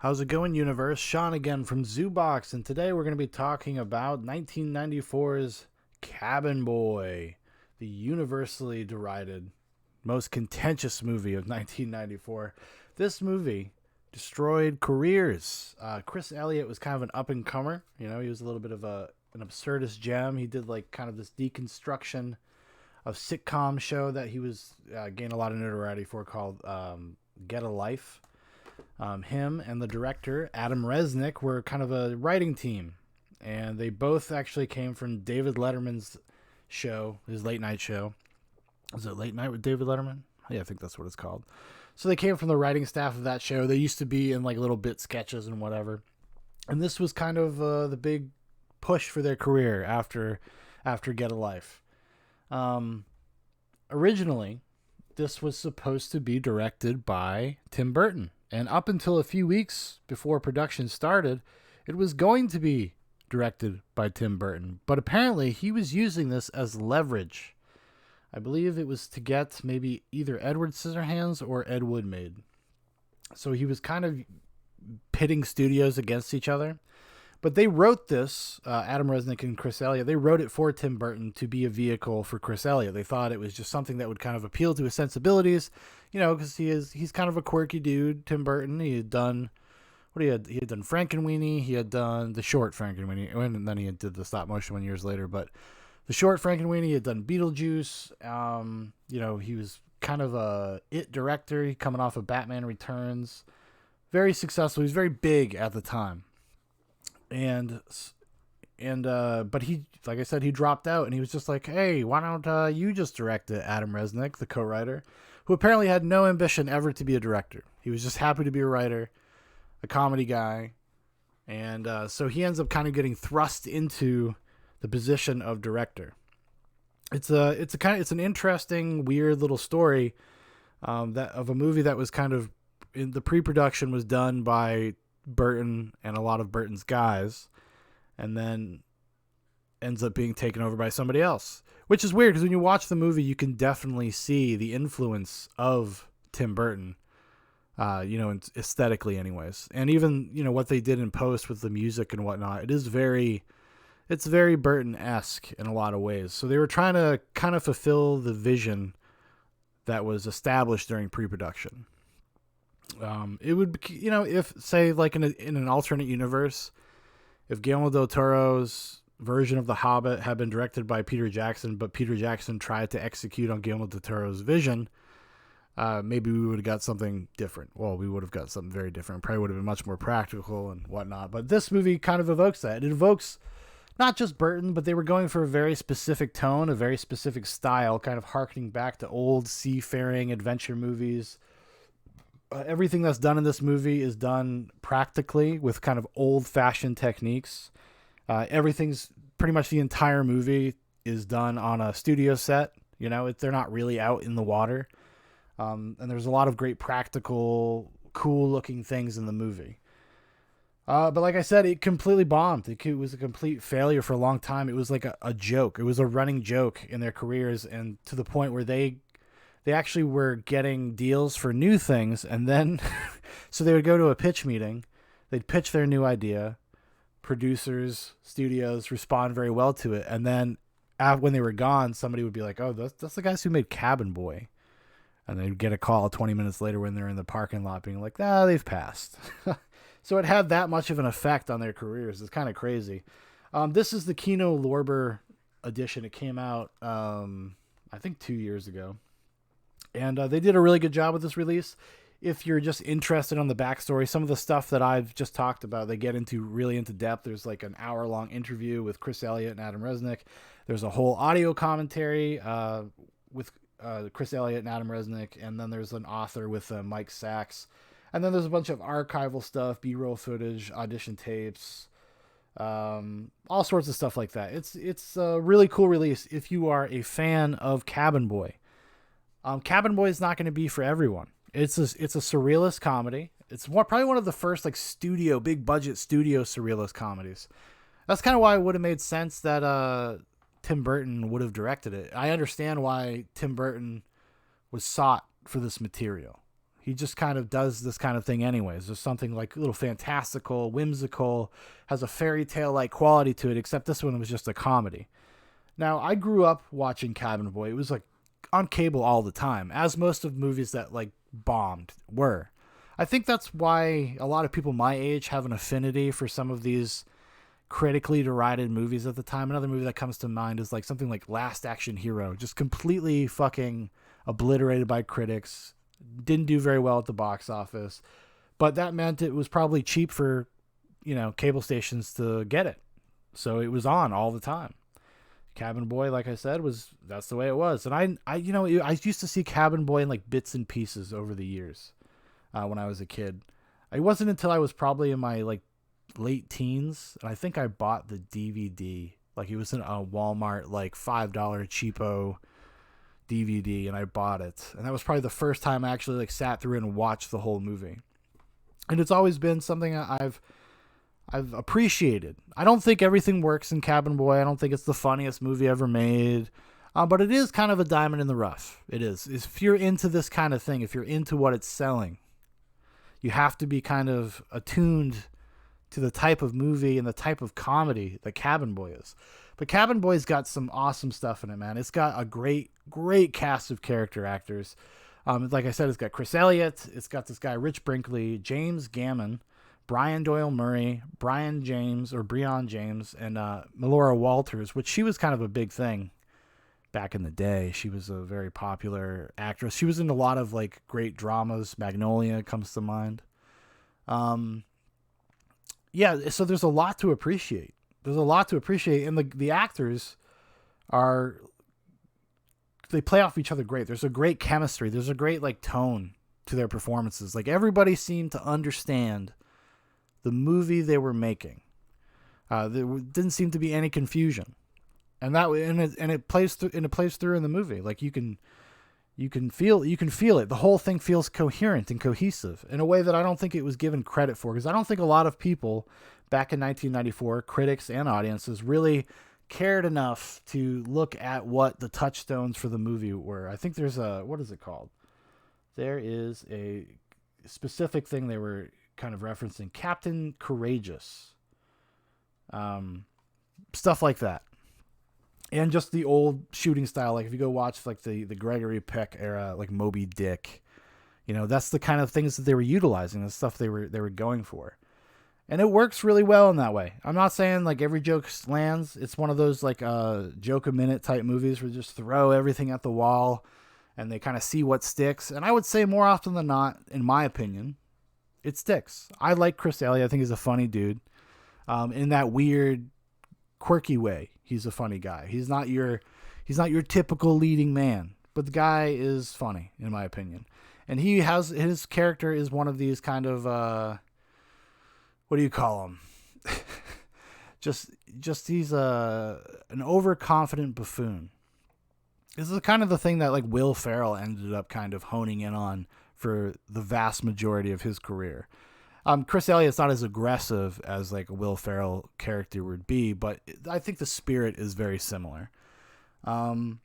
How's it going, universe? Shaun again from Zoobox, and today we're going to be talking about 1994's Cabin Boy, the universally derided, most contentious movie of 1994. This movie destroyed careers. Chris Elliott was kind of an up-and-comer. He was a little bit of an absurdist gem. He did like kind of this deconstruction of sitcom show that he was gained a lot of notoriety for called Get a Life. Him and the director, Adam Resnick, were kind of a writing team. And they both actually came from David Letterman's show, his late night show. Is it Late Night with David Letterman? Yeah, I think that's what it's called. So they came from the writing staff of that show. They used to be in like little bit sketches and whatever. And this was kind of the big push for their career after Get a Life. Originally, this was supposed to be directed by Tim Burton. And up until a few weeks before production started, it was going to be directed by Tim Burton. But apparently he was using this as leverage. I believe it was to get maybe either Edward Scissorhands or Ed Wood made. So he was kind of pitting studios against each other. But they wrote this, Adam Resnick and Chris Elliott, they wrote it for Tim Burton to be a vehicle for Chris Elliott. They thought it was just something that would kind of appeal to his sensibilities, because he's kind of a quirky dude, Tim Burton. He had done, he had done Frankenweenie, he had done the short Frankenweenie, and then he did the stop motion one years later, but the short Frankenweenie, he had done Beetlejuice. He was kind of a it director, he coming off of Batman Returns. Very successful, he was very big at the time. But he, like I said, he dropped out, and he was just like, hey, why don't you just direct it, Adam Resnick, the co-writer, who apparently had no ambition ever to be a director. He was just happy to be a writer, a comedy guy. And so he ends up kind of getting thrust into the position of director. It's an interesting, weird little story that of a movie that was kind of in the pre-production was done by Burton and a lot of Burton's guys, and then ends up being taken over by somebody else, which is weird because when you watch the movie you can definitely see the influence of Tim Burton, aesthetically anyways, and even what they did in post with the music and whatnot. It's very Burton-esque in a lot of ways. So they were trying to kind of fulfill the vision that was established during pre-production. It would, if say like in an alternate universe, if Guillermo del Toro's version of The Hobbit had been directed by Peter Jackson, but Peter Jackson tried to execute on Guillermo del Toro's vision, maybe we would have got something different. Well, we would have got something very different. Probably would have been much more practical and whatnot. But this movie kind of evokes that. It evokes not just Burton, but they were going for a very specific tone, a very specific style, kind of harkening back to old seafaring adventure movies. Everything that's done in this movie is done practically with kind of old-fashioned techniques. Everything's pretty much the entire movie is done on a studio set. They're not really out in the water. And there's a lot of great practical, cool-looking things in the movie. But like I said, it completely bombed. It was a complete failure for a long time. It was like a joke. It was a running joke in their careers, and to the point where they actually were getting deals for new things, and then so they would go to a pitch meeting, they'd pitch their new idea, producers, studios respond very well to it, and then when they were gone, somebody would be like, oh, that's the guys who made Cabin Boy, and they'd get a call 20 minutes later when they're in the parking lot being like, they've passed. So it had that much of an effect on their careers. It's kind of crazy. This is the Kino Lorber edition. It came out I think 2 years ago. And they did a really good job with this release. If you're just interested on the backstory, some of the stuff that I've just talked about, they get really into depth. There's like an hour-long interview with Chris Elliott and Adam Resnick. There's a whole audio commentary with Chris Elliott and Adam Resnick. And then there's an author with Mike Sachs. And then there's a bunch of archival stuff, B-roll footage, audition tapes, all sorts of stuff like that. It's a really cool release if you are a fan of Cabin Boy. Cabin Boy is not going to be for everyone. It's a surrealist comedy. It's probably one of the first like big budget studio surrealist comedies. That's kind of why it would have made sense that Tim Burton would have directed it. I understand why Tim Burton was sought for this material. He just kind of does this kind of thing anyways. There's something like a little fantastical, whimsical, has a fairy tale like quality to it, except this one was just a comedy. Now, I grew up watching Cabin Boy. It was like on cable all the time, as most of movies that like bombed were. I think that's why a lot of people my age have an affinity for some of these critically derided movies at the time. Another movie that comes to mind is like something like Last Action Hero, just completely fucking obliterated by critics. Didn't do very well at the box office, but that meant it was probably cheap for, cable stations to get it. So it was on all the time. Cabin Boy, like I said, that's the way it was. And I used to see Cabin Boy in like bits and pieces over the years when I was a kid. It wasn't until I was probably in my like late teens, and I think I bought the DVD. Like it was in a Walmart like $5 cheapo DVD, and I bought it. And that was probably the first time I actually like sat through and watched the whole movie. And it's always been something I've appreciated. I don't think everything works in Cabin Boy. I don't think it's the funniest movie ever made. But it is kind of a diamond in the rough. It is. If you're into this kind of thing, if you're into what it's selling, you have to be kind of attuned to the type of movie and the type of comedy that Cabin Boy is. But Cabin Boy's got some awesome stuff in it, man. It's got a great, great cast of character actors. Like I said, it's got Chris Elliott. It's got this guy, Rich Brinkley, James Gammon, Brian Doyle Murray, Brian James, and Melora Walters, which she was kind of a big thing back in the day. She was a very popular actress. She was in a lot of like great dramas. Magnolia comes to mind. So there's a lot to appreciate. And the actors they play off each other great. There's a great chemistry. There's a great like tone to their performances. Like everybody seemed to understand the movie they were making. There didn't seem to be any confusion, and it plays through. And it plays through in the movie. Like you can feel it. The whole thing feels coherent and cohesive in a way that I don't think it was given credit for. Because I don't think a lot of people back in 1994, critics and audiences, really cared enough to look at what the touchstones for the movie were. I think there's what is it called? There is a specific thing they were kind of referencing. Captain Courageous. Stuff like that. And just the old shooting style. Like if you go watch like the Gregory Peck era, like Moby Dick, that's the kind of things that they were utilizing, the stuff they were going for. And it works really well in that way. I'm not saying like every joke lands. It's one of those like joke a minute type movies where you just throw everything at the wall and they kind of see what sticks. And I would say more often than not, in my opinion, it sticks. I like Chris Elliott. I think he's a funny dude. In that weird, quirky way, he's a funny guy. He's not your typical leading man, but the guy is funny in my opinion. And his character is one of these kind of what do you call him? just he's an overconfident buffoon. This is kind of the thing that like Will Ferrell ended up kind of honing in on for the vast majority of his career. Chris Elliott's not as aggressive as like a Will Ferrell character would be, but I think the spirit is very similar. And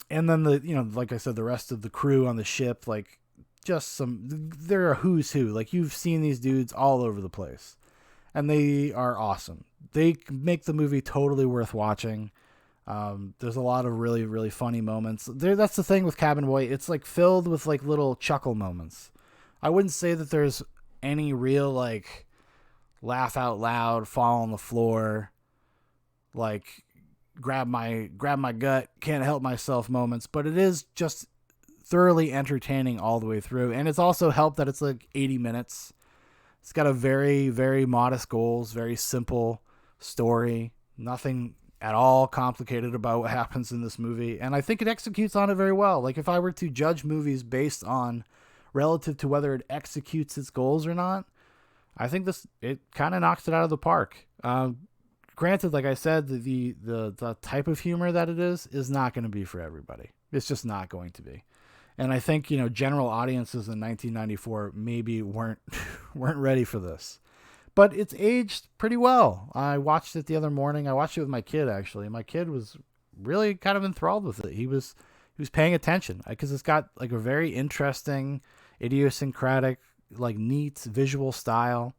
then like I said, the rest of the crew on the ship, like they're a who's who. Like you've seen these dudes all over the place, and they are awesome. They make the movie totally worth watching. There's a lot of really, really funny moments there. That's the thing with Cabin Boy. It's like filled with like little chuckle moments. I wouldn't say that there's any real like laugh out loud, fall on the floor, like grab my gut, can't help myself moments, but it is just thoroughly entertaining all the way through. And it's also helped that it's like 80 minutes. It's got a very, very modest goals, very simple story, nothing at all complicated about what happens in this movie. And I think it executes on it very well. Like if I were to judge movies based on relative to whether it executes its goals or not, I think it kind of knocks it out of the park. Granted, like I said, the type of humor that it is not going to be for everybody. It's just not going to be. And I think, general audiences in 1994 maybe weren't ready for this. But it's aged pretty well. I watched it the other morning. I watched it with my kid, actually. My kid was really kind of enthralled with it. He was paying attention because it's got like a very interesting idiosyncratic, like neat visual style.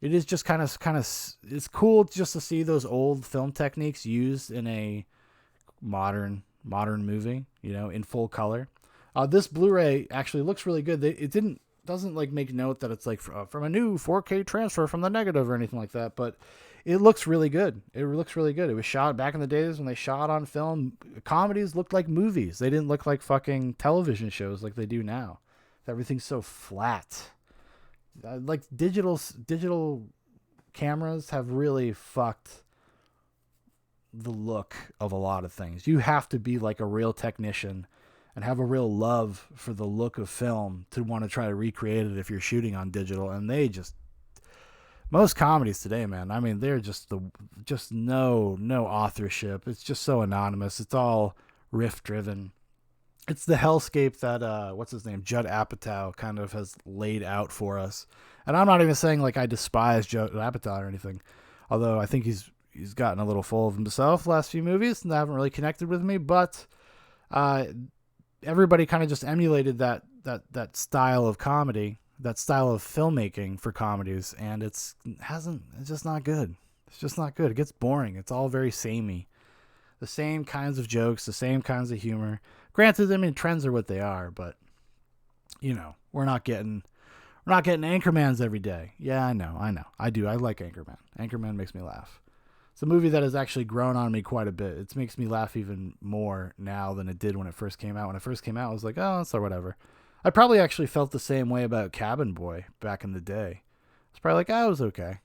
It is just it's cool just to see those old film techniques used in a modern movie, in full color. This Blu-ray actually looks really good. It doesn't like make note that it's like from a new 4K transfer from the negative or anything like that, but it looks really good. It looks really good. It was shot back in the days when they shot on film. Comedies looked like movies. They didn't look like fucking television shows like they do now. Everything's so flat. Like digital cameras have really fucked the look of a lot of things. You have to be like a real technician and have a real love for the look of film to want to try to recreate it if you're shooting on digital. And most comedies today, man, I mean, they're just no authorship. It's just so anonymous. It's all riff driven. It's the hellscape that what's his name, Judd Apatow, kind of has laid out for us. And I'm not even saying like I despise Judd Apatow or anything, although I think he's gotten a little full of himself the last few movies and haven't really connected with me. But everybody kind of just emulated that style of comedy, that style of filmmaking for comedies, and it's just not good. It's just not good. It gets boring. It's all very samey. The same kinds of jokes, the same kinds of humor. Granted, I mean, trends are what they are, but we're not getting Anchormans every day. Yeah, I know. I do. I like Anchorman. Anchorman makes me laugh. It's a movie that has actually grown on me quite a bit. It makes me laugh even more now than it did when it first came out. When it first came out, I was like, oh, it's whatever. I probably actually felt the same way about Cabin Boy back in the day. It's probably like, oh, it was okay.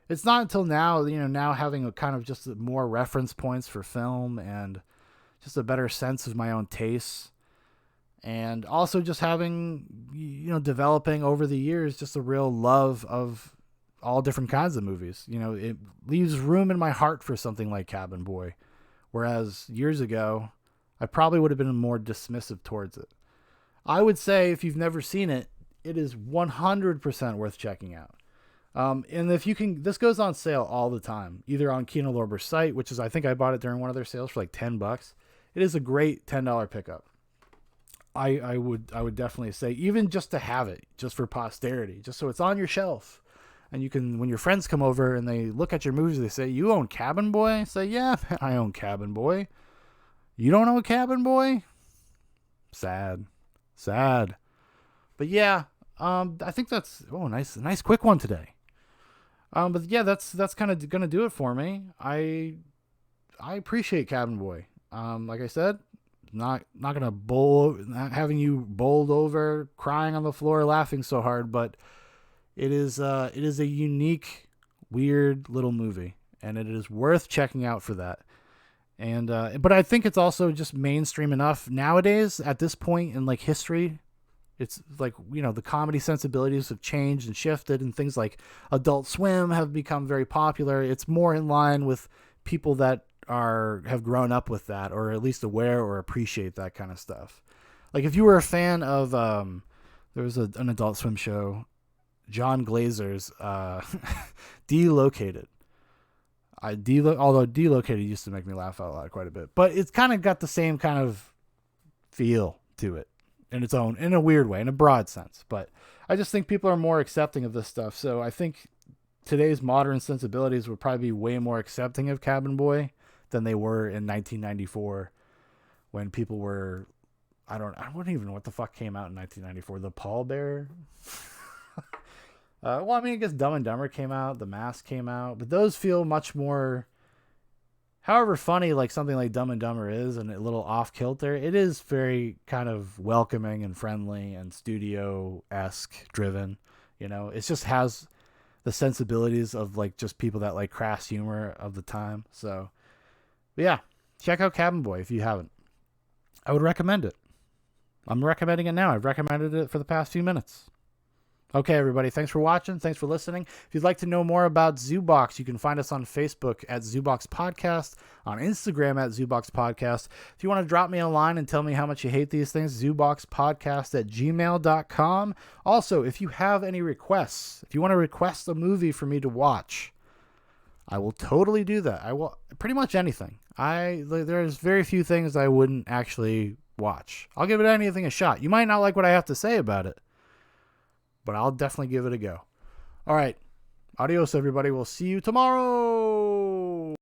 It's not until now, now having a kind of just more reference points for film and just a better sense of my own tastes. And also just having, developing over the years, just a real love of all different kinds of movies. It leaves room in my heart for something like Cabin Boy. Whereas years ago, I probably would have been more dismissive towards it. I would say if you've never seen it, it is 100% worth checking out. And if you can, this goes on sale all the time, either on Kino Lorber's site, which is, I think I bought it during one of their sales for like $10. It is a great $10 pickup. I would definitely say, even just to have it, just for posterity, just so it's on your shelf. And you can, when your friends come over and they look at your movies, they say, you own Cabin Boy? Say, yeah, I own Cabin Boy. You don't own Cabin Boy? Sad. But yeah, I think that's, nice quick one today. But yeah, that's kind of going to do it for me. I appreciate Cabin Boy. Like I said, not having you bowled over, crying on the floor, laughing so hard, but it is a unique, weird little movie, and it is worth checking out for that. And but I think it's also just mainstream enough nowadays at this point in like history. It's like, the comedy sensibilities have changed and shifted, and things like Adult Swim have become very popular. It's more in line with people that have grown up with that, or at least aware or appreciate that kind of stuff. Like if you were a fan of there was an Adult Swim show, John Glazer's Delocated. Although Delocated used to make me laugh out loud quite a bit, but it's kind of got the same kind of feel to it in its own, in a weird way, in a broad sense. But I just think people are more accepting of this stuff. So I think today's modern sensibilities would probably be way more accepting of Cabin Boy than they were in 1994, when people were, I wouldn't even know what the fuck came out in 1994. The Pallbearer. Well, I mean, I guess Dumb and Dumber came out, The Mask came out, but those feel much more, however funny like something like Dumb and Dumber is and a little off kilter, it is very kind of welcoming and friendly and studio-esque driven. It just has the sensibilities of like just people that like crass humor of the time. So, but yeah, check out Cabin Boy if you haven't. I would recommend it. I'm recommending it now. I've recommended it for the past few minutes. Okay, everybody, thanks for watching. Thanks for listening. If you'd like to know more about Zoobox, you can find us on Facebook at Zoobox Podcast, on Instagram at Zoobox Podcast. If you want to drop me a line and tell me how much you hate these things, zooboxpodcast@gmail.com. Also, if you have any requests, if you want to request a movie for me to watch, I will totally do that. I will, pretty much anything. There's very few things I wouldn't actually watch. I'll give anything a shot. You might not like what I have to say about it, but I'll definitely give it a go. All right. Adios, everybody. We'll see you tomorrow.